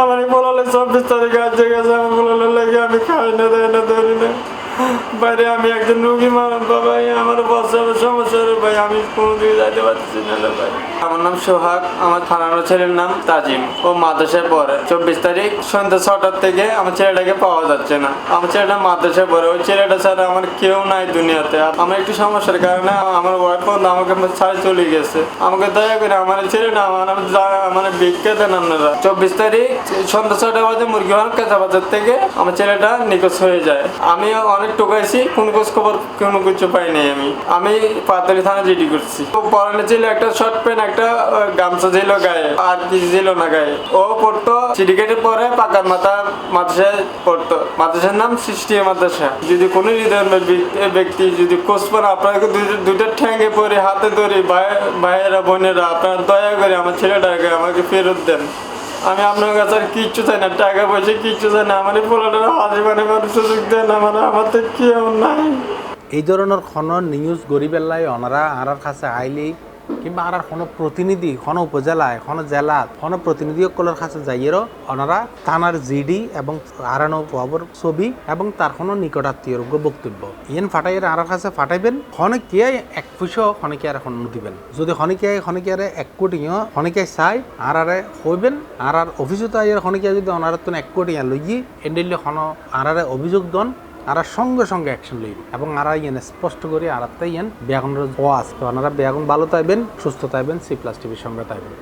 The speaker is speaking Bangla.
আমার বলালে 24 তারিখে আসছে গেছে, আমার বলালে লেগে আমি খাই না, দেয় না, ধরি না। বাইরে আমি একজন রুগী মানুষ বাবা, আমার বসে সমস্যা রে ভাই, আমি কোনোদিকে যাইতে পারছি না রে ভাই। আমার নাম সোহাগ, আমার থানার ছেলের নাম তাজিম। ও মাদ্রাসায় পড়ে। 24 তারিখ সন্ধ্যা 6টার থেকে আমার ছেলেটাকে পাওয়া যাচ্ছে না। আমার ছেলেটা মাদ্রাসায় পড়ে। ওই ছেলেটা ছাড়া আমার কেউ নাই দুনিয়াতে। আমার একটু সমস্যার কারণে আমার ওয়াইফ বন্ধু আমাকে ছাড়ে চলে গেছে। আমাকে দয়া করে আমার ছেলেটা আমার ভিক্ষা দেন আপনারা। 24 তারিখ সন্ধ্যা 6টা বাজে মুরগি ফার্ম কাঁচা বাজার থেকে আমার ছেলেটা নিখোঁজ হয়ে যায়। আমি অনেক টোকাইছি, কোন খোঁজ খবর কোনো কিছু পাইনি। আমি পাতালি থানা জিডি করছি। পরনে ছিল একটা শর্ট প্যান্ট, একটা গামছা ছিল গায়ে, আর কিছু ছিল না গায়ে। ও পড়তো সিন্ডিকেটের পরে পাকার মাদ্রাসায় পড়তো। মাদ্রাসার নাম সৃষ্টি মাদ্রাসা। যদি কোনো ব্যক্তি যদি খোঁজ পান, আপনাকে দুইটা ঠ্যাঙ্গে পরে হাতে ধরে ভাইয়েরা বোনেরা আপনারা দয়া করে আমার ছেলেটাকে আমাকে ফেরত দেন। আমি আপনার কাছে আর কিচ্ছু চাই না, টাকা পয়সা কিচ্ছু চাই না। আমার এই পোলাটার হাজিবানে সুযোগ দেন, আমাদের কেউ নাই। এই ধরনের কোনো নিউজ গরিবেল্লাই ওনারা আর কাছে আইলেই কিংবা আর কোনো প্রতিনিধি কোনো উপজেলায় কোনো জেলাত কোনো প্রতিনিধিসকলের কাছে যাইয়েরও ওনারা থানার জিডি এবং আরানো খবর ছবি এবং তার কোনো নিকটাত্মীয় বক্তব্য ইয়েন ফাটাইয়ের আর কাছে ফাটাইবেন। খনিকে এক পুষো খনিকে আর এখন দিবেন। যদি খনিকে এক কোটিও খনিকে চাই আর হইবেন আর অফিসও তাই খনিকে যদি ওনার তো 1 কোটি লইয়ে এন্ডিলে কোনো আর অভিযোগ দন আর সঙ্গে সঙ্গে অ্যাকশন লইব এবং আর ইয়েন স্পষ্ট করে আর তাই ইয়েন ব্যাগুনের ওয়াজ তো ওনারা ব্যাগুন ভালো তাইবেন, সুস্থ তাইবেন, C+ টিভির সঙ্গে তাইবেন।